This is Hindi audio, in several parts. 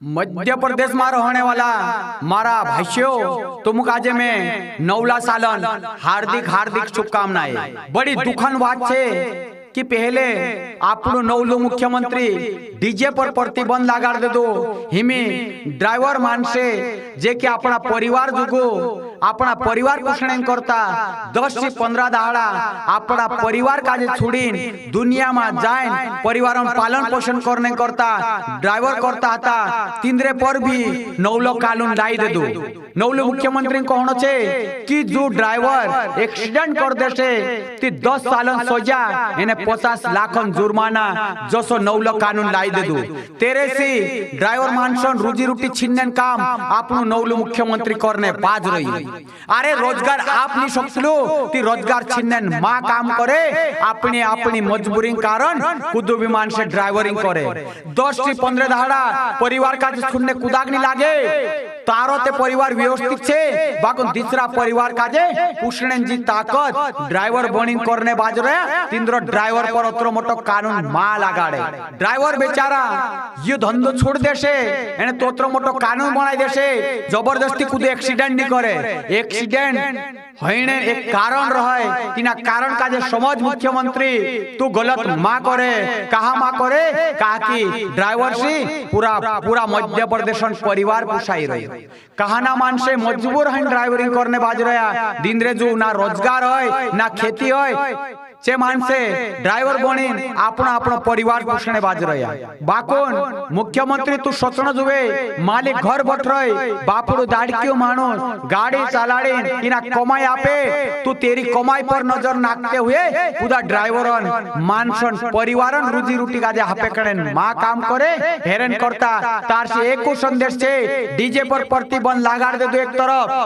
मध्य प्रदेश में रहने वाला मारा भाइयों तुमको आज में नवला सालन हार्दिक हार्दिक शुभकामनाएं। बड़ी दुखन बात है कि पहले आपनो नवलो मुख्यमंत्री डीजे पर प्रतिबंध लगा दे दो हिमे ड्राइवर मान से जे कि अपना परिवार जुगो अपना परिवार पोषण करता 10 से 15 दहाड़ा अपना परिवार काजे छोड़ीन दुनिया में जाए परिवार पालन पोषण करने करता ड्राइवर करता था तिंद्रे पर भी नवलो कानून लाई दे दो। नवलो मुख्यमंत्री कहना छे कि जो ड्राइवर एक्सीडेंट कर दे ती 10 साल सजा इन्हें 50 लाख जुर्माना जसो नवलो कानून लाई दे दो। तेरे से ड्राइवर मानसन रोजी रोटी छीनने काम आपनो नवलो मुख्यमंत्री करने बाज रही। अरे रोजगार आप नहीं सकलो ती रोजगार छीनने माँ काम करे अपनी अपनी मजबूरी कारण खुद विमान से ड्राइवरिंग करे 10 से 15 दहाड़ा परिवार का सुनने कुदाग नहीं लागे तारो ते परिवार व्यवस्थित छे बाकुन तीसरा परिवार काजे पुष्णेन जी ताकत ड्राइवर बनिंग करने बाज रहे तिंद्रो ड्राइवर पर अतरो मोटो कानून मा लगाड़े। ड्राइवर बेचारा ये धंधो छोड़ देशे एने तोत्रो मोटो कानून बनाई देशे जबरदस्ती खुद एक्सीडेंट नहीं करे। एक्सीडेंट होने एक कारण रहे तिना कारण का जे समझ मुख्यमंत्री तू गलत मा करे कहा मा करे कहा कि ड्राइवर से पूरा पूरा मध्य प्रदेश परिवार पोसाई रही कहा ना मान से मजबूर है ड्राइवरिंग करने बाज रहा दिन रे जो ना रोजगार है ना खेती है चे मानसे ड्राइवर बनी अपना अपना परिवार पोषणे बाज रहा बाकोन मुख्यमंत्री तू सोचना जुवे मालिक घर बट रहे बापुरु दाड़कियो मानुस गाड़ी चलाड़ी इना कमाई आपे तू तेरी कमाई पर नजर नाकते हुए पूरा ड्राइवरन मानसन परिवारन रोजी रोटी का जे हापे करेन मां काम करे हेरन करता तार से एको संदेश छे डीजे पर प्रतिबंध लगा दे दो।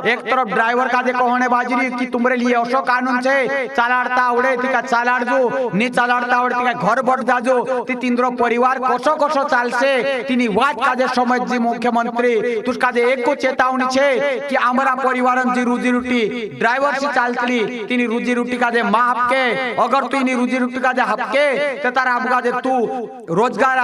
एक तरफ ड्राइवर का जे कहने बाजरी कि तुम्हारे लिए असो कानून छे चलाड़ता उड़े चालाड़ जो नी चालाड़ता आवड़ती घर बट जाजो ती तिंद्रो परिवार कोसो कोसो चालसे तिनी वात काजे समझ जी मुख्यमंत्री तुस काजे एक को चेतावनी छे कि आमरा परिवारन जी रोजी रोटी ड्राइवर से चालतली तिनी रोजी रोटी काजे मा हपके अगर तू इनी रोजी रोटी काजे हपके ते तारा अब काजे तू रोजगार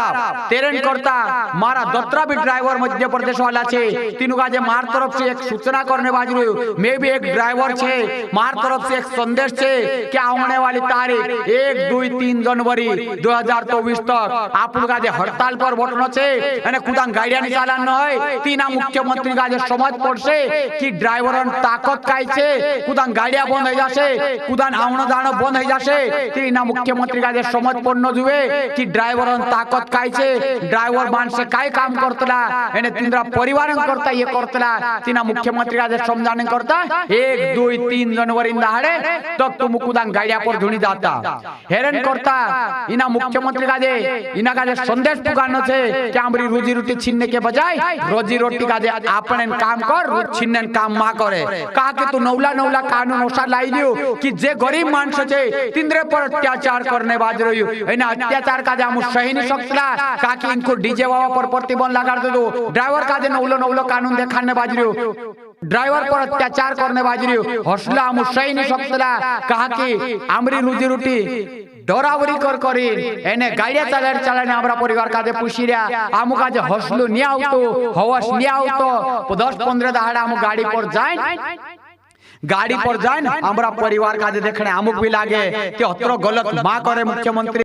तेरन करता मारा दत्रा भी ड्राइवर मध्य प्रदेश वाला छे तीनू काजे मार तरफ से एक सूचना करने बाजरो मैं भी एक ड्राइवर छे मार तरफ से एक संदेश छे कि आने वाली तारीख 1, 2, 3 जनवरी 2024 तक आप लोग आज हड़ताल पर बटनो छे અને કુદાન ગાડિયા ની ચાલાન ન હોય તીના મુખ્યમંત્રી કાજે સમજ પડશે कि ड्राइवरन ताकत काय छे કુદાન ગાડિયા બંધ થઈ જશે કુદાન આવણો જાણો બંધ થઈ જશે તીના મુખ્યમંત્રી કાજે સમજ પડનો जुवे कि ड्राइवरन ताकत काय छे ड्राइवर माणसे काय काम करतला એને तिंद्रा परिवारन करता ये करतला तीना मुख्यमंत्री काजे समजाने करता 1, 2, 3 जनवरी दाहाडे तक तुम કુદાન गाडिया पर धुनी जाता हेरन करता इना मुख्यमंत्री काजे इना काजे संदेश पुगानो छे कि आमरी रोजी रोटी छीनने के बजाय रोजी रोटी काजे आपने काम कर छीनने काम मा करे कहा कि तू नवला नवला कानून ओसा लाई दियो कि जे गरीब मानस छे तिंद्रे पर अत्याचार करने बाज रही एना अत्याचार काजे आमु सही नहीं सकला कहा कि इनको डीजे वावा पर प्रतिबंध लगा दे दो ड्राइवर काजे नवलो नवलो कानून देखाने बाज रही ड्राइवर पर अत्याचार करने बाज रही हौसला आमु सही नहीं सकला कहा कि आमरी रोजी रोटी डरावरी कर करी एने गाड़िया चलाड़ चलाने हमरा परिवार काजे पुछिया आमु काजे हौसलो नि आवतो हवस नि आवतो 10-15 दहाड़ा आमु गाड़ी पर जाए हमरा परिवार काजे देखने आमुक भी लागे कि अतरो गलत मा करे मुख्यमंत्री।